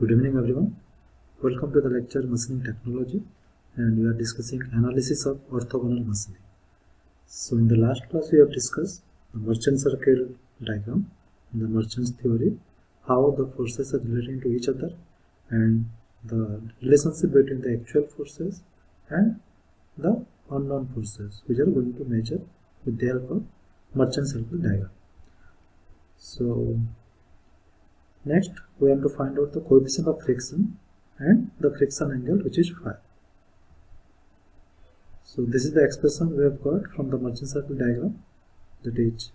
Good evening everyone. Welcome to the lecture Machining Technology, and we are discussing analysis of orthogonal machining. So in the last class we have discussed the merchant circle diagram and the merchant's theory, how the forces are relating to each other and the relationship between the actual forces and the unknown forces which are going to measure with the help of merchant circle diagram. So next we have to find out the coefficient of friction and the friction angle, which is phi. So this is the expression we have got from the merchant circle diagram, that is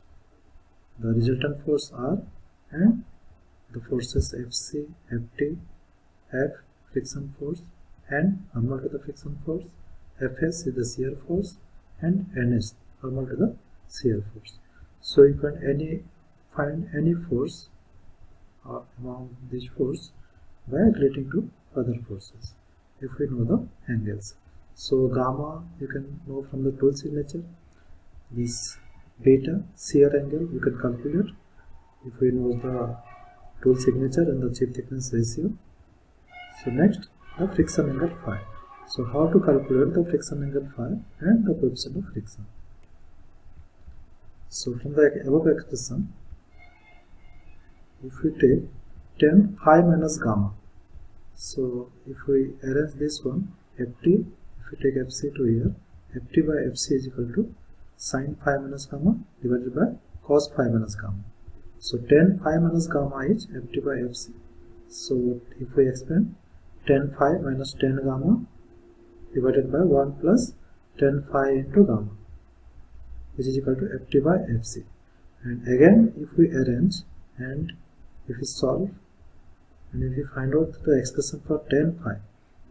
the resultant force R and the forces Fc, Ft, F friction force and normal to the friction force, Fs is the shear force and Ns normal to the shear force. So you can find any force among these forces by relating to other forces if we know the angles. So gamma you can know from the tool signature. This beta shear angle you can calculate if we know the tool signature and the chip thickness ratio. So next the friction angle phi. So how to calculate the friction angle phi and the coefficient of friction. So from the above expression, if we take tan phi minus gamma, so if we arrange this one, Ft, if we take Fc to here, Ft by Fc is equal to sin phi minus gamma divided by cos phi minus gamma. So tan phi minus gamma is Ft by Fc. So if we expand tan phi minus tan gamma divided by 1 plus tan phi into gamma, which is equal to Ft by Fc. And again if we arrange and if we solve and if we find out the expression for tan phi,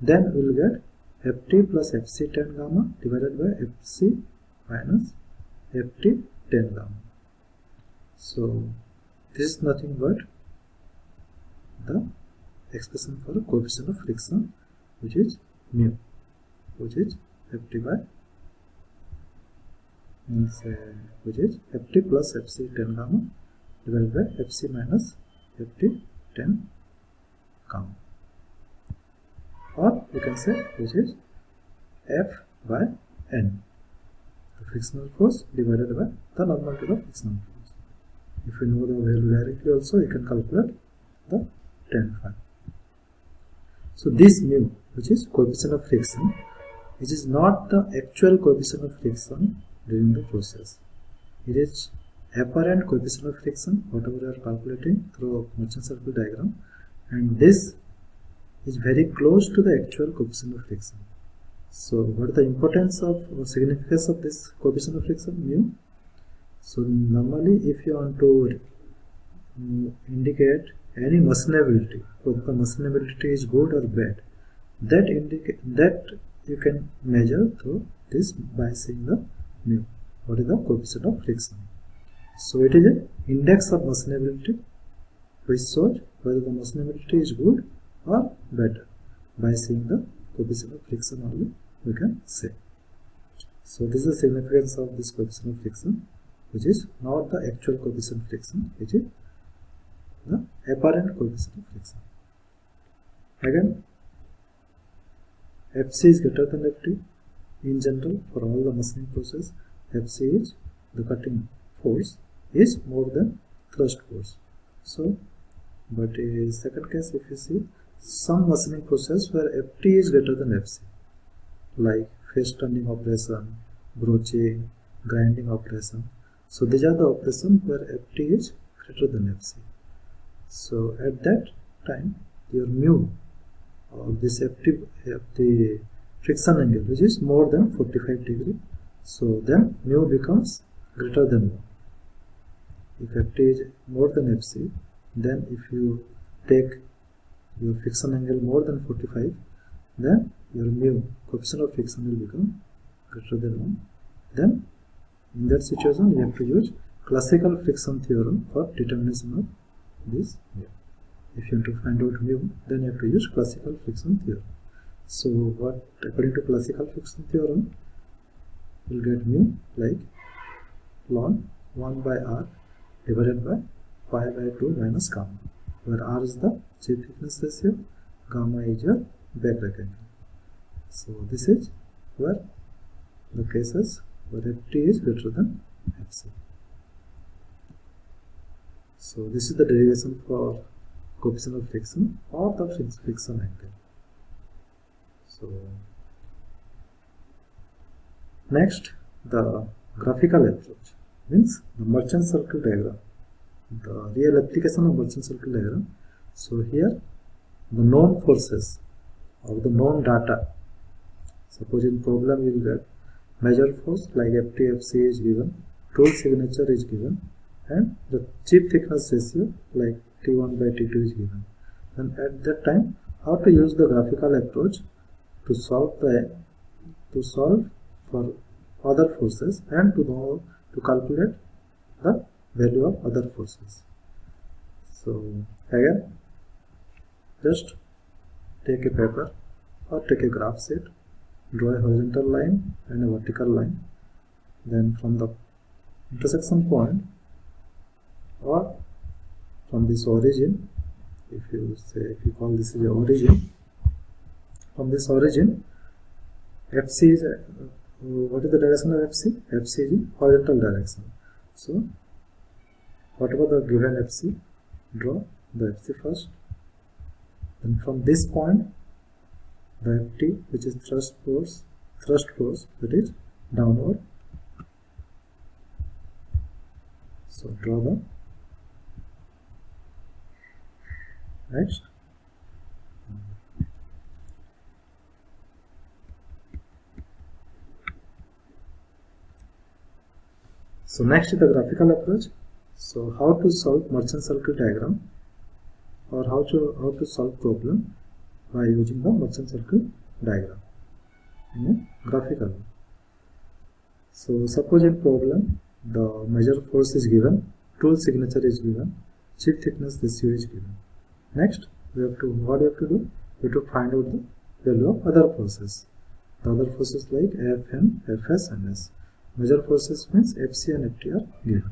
then we will get Ft plus Fc tan gamma divided by Fc minus Ft tan gamma. So this is nothing but the expression for the coefficient of friction, which is mu, which is Ft by which is Ft plus Fc tan gamma divided by Fc minus Ft tan gamma, or you can say which is F by N, the frictional force divided by the normal to the frictional force. If you know the value directly also, you can calculate the tan phi. So this mu, which is coefficient of friction, which is not the actual coefficient of friction during the process. It is apparent coefficient of friction, whatever we are calculating through merchant circle diagram, and this is very close to the actual coefficient of friction. So what is the importance of or significance of this coefficient of friction, mu? So normally if you want to indicate any machinability, whether the machinability is good or bad, that you can measure through this by seeing the mu, what is the coefficient of friction. So it is an index of machinability which shows whether the machinability is good or better. By seeing the coefficient of friction only we can say. So this is the significance of this coefficient of friction, which is not the actual coefficient of friction, which is the apparent coefficient of friction. Again, Fc is greater than Ft. In general, for all the machining process, Fc is the cutting force is more than thrust force. So, but in second case, if you see some machining process where Ft is greater than Fc, like face turning operation, broaching, grinding operation. So these are the operations where Ft is greater than Fc. So at that time, your mu of this Ft, the friction angle, which is more than 45 degree. So then mu becomes greater than 1. If Ft is more than Fc, then if you take your friction angle more than 45, then your mu, coefficient of friction, will become greater than 1. Then in that situation you have to use classical friction theorem for determination of this mu. If you want to find out mu, then you have to use classical friction theorem. So what, according to classical friction theorem, you will get mu like ln 1 by r divided by pi by 2 minus gamma. where R is the chip thickness ratio, gamma is your backrect angle. So this is where the cases where Ft is greater than Fc. So this is the derivation for coefficient of friction or the friction angle. So next, the graphical approach means the merchant circle diagram, the real application of merchant circle diagram. So here the known forces or the known data. Suppose in problem you will get measure force like Ft, Fc is given, tool signature is given, and the chip thickness ratio like T1 by T2 is given. And at that time, how to use the graphical approach to solve for other forces and to calculate the value of other forces. So again, just take a paper or take a graph sheet, draw a horizontal line and a vertical line. Then from the intersection point or from this origin, if you call this is the origin, from this origin, Fc is what is the direction of Fc? Fc is in horizontal direction. So whatever the given Fc, draw the Fc first. Then from this point, the Ft, which is thrust force, that is downward. So draw the next. So next is the graphical approach. So how to solve merchant circle diagram or how to solve problem by using the merchant circle diagram in a graphical way. So suppose in problem the measure force is given, tool signature is given, chip thickness ratio is given. Next, what we have to do? We have to find out the value of other forces. The other forces like Fn, Fs and S. Measure forces means Fc and Ft are given.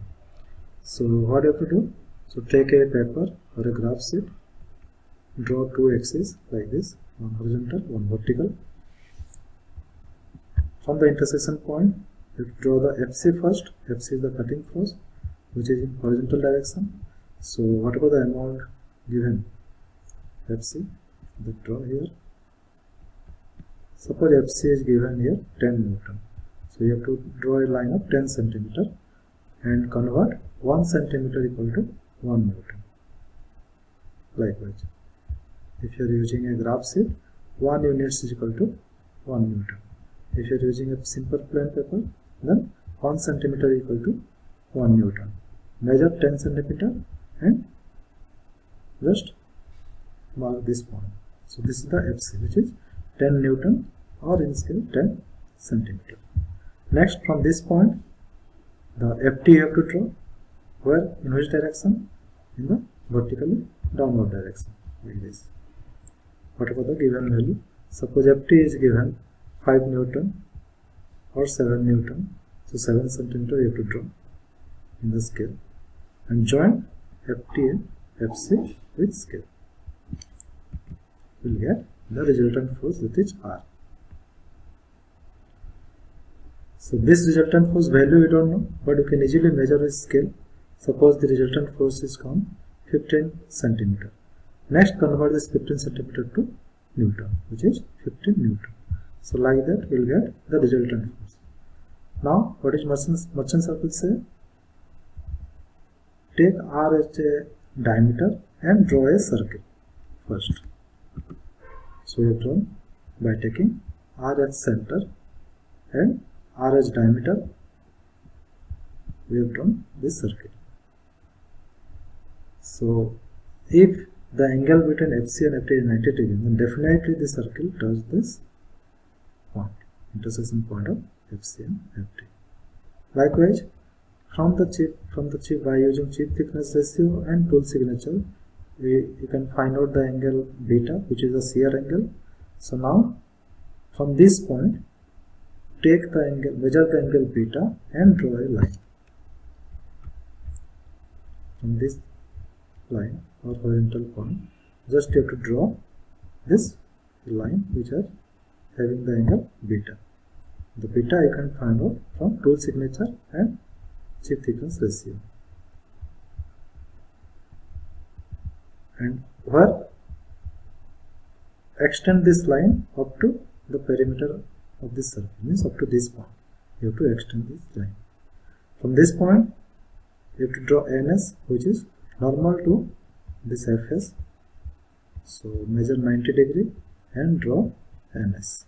So what you have to do? So take a paper or a graph sheet, draw two axes like this, one horizontal, one vertical. From the intersection point, you draw the Fc first. Fc is the cutting force, which is in horizontal direction. So whatever the amount given Fc, that draw here. Suppose Fc is given here 10 Newton. So you have to draw a line of 10 centimeter and convert 1 centimeter equal to 1 Newton. Likewise, if you are using a graph sheet, 1 unit is equal to 1 Newton. If you are using a simple plain paper, then 1 centimeter equal to 1 Newton. Measure 10 centimeter and just mark this point. So this is the Fc, which is 10 Newton or in scale 10 centimeter. Next, from this point, the Ft you have to draw. Where? In which direction? In the vertically downward direction, like this. Whatever the given value. Suppose Ft is given 5 Newton or 7 Newton. So 7 centimeter you have to draw in the scale. And join Ft and Fc with scale. We will get the resultant force, that is R. So this resultant force value we don't know, but you can easily measure with scale. Suppose the resultant force is 15 centimeter. Next, convert this 15 centimeter to Newton, which is 15 Newton. So like that, we will get the resultant force. Now, what is merchant circle say? Take R as a diameter and draw a circle first. So we have drawn by taking R as center and R as diameter, we have drawn this circle. So if the angle between Fc and Ft is 90 degrees, then definitely the circle touches this point, intersection point of Fc and Ft. Likewise, from the chip by using chip thickness ratio and tool signature, you can find out the angle beta, which is the shear angle. So now from this point, take the angle, measure the angle beta and draw a line. From this line or horizontal point, just you have to draw this line which are having the angle beta. The beta you can find out from tool signature and chip thickness ratio. And where extend this line up to the perimeter of this circle, means up to this point. You have to extend this line. From this point, you have to draw NS, which is normal to this FS. So measure 90 degree and draw NS.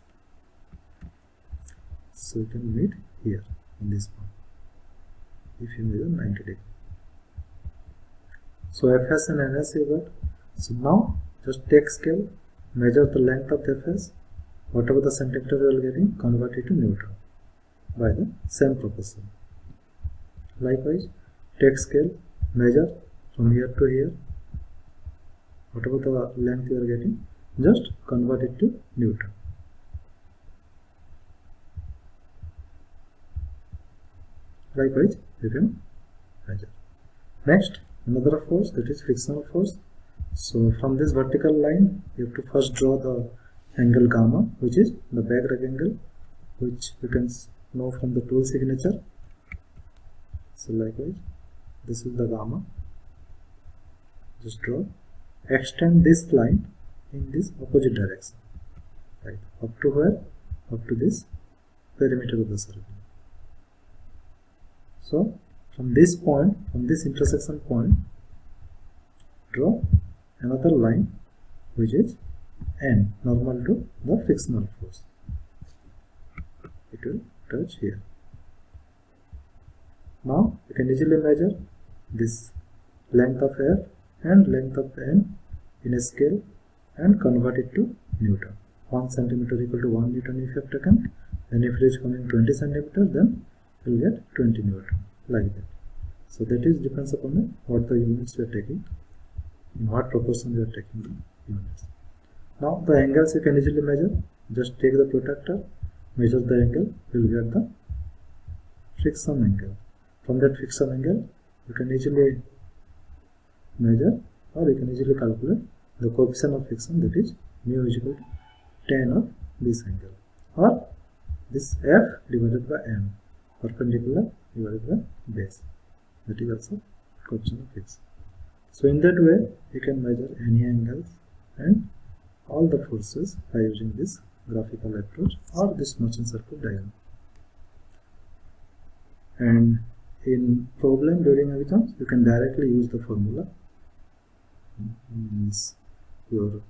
So you can meet here in this point if you measure 90 degree. So FS and NS you got. So now just take scale, measure the length of FS, whatever the centimeter you are getting, convert it to Newton by the same proportion. Likewise, take scale, measure from here to here, whatever the length you are getting, just convert it to Newton. Likewise, you can measure. Next, another force, that is frictional force. So from this vertical line, you have to first draw the angle gamma, which is the back rectangle, which you can know from the tool signature. So likewise, this is the gamma. Just draw. Extend this line in this opposite direction. Right. Up to where? Up to this perimeter of the circle. So from this point, from this intersection point, draw another line which is N, normal to the frictional force. It will touch here. Now you can easily measure this length of F and length of N in a scale and convert it to Newton. 1 centimeter equal to 1 Newton if you have taken, and if it is coming 20 centimeter, then you will get 20 Newton, like that. So that is depends upon what the units we are taking, in what proportion we are taking the units. Now the angles you can easily measure. Just take the protractor, measure the angle, you will get the friction angle. From that friction angle, you can easily measure, or you can easily calculate the coefficient of friction, that is mu is equal to tan of this angle, or this F divided by M, perpendicular divided by base. That is also coefficient of friction. So in that way, you can measure any angles and all the forces by using this graphical approach or this motion circle diagram. And in problem during exams, you can directly use the formula. Means your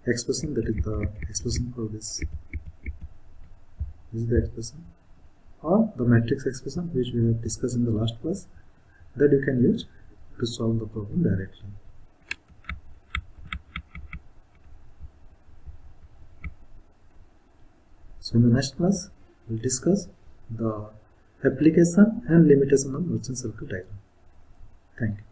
expression, that is the expression for this. This is the expression, or the matrix expression which we have discussed in the last class, that you can use to solve the problem directly. So in the next class, we will discuss the application and limitation of motion circle diagram. Thank you.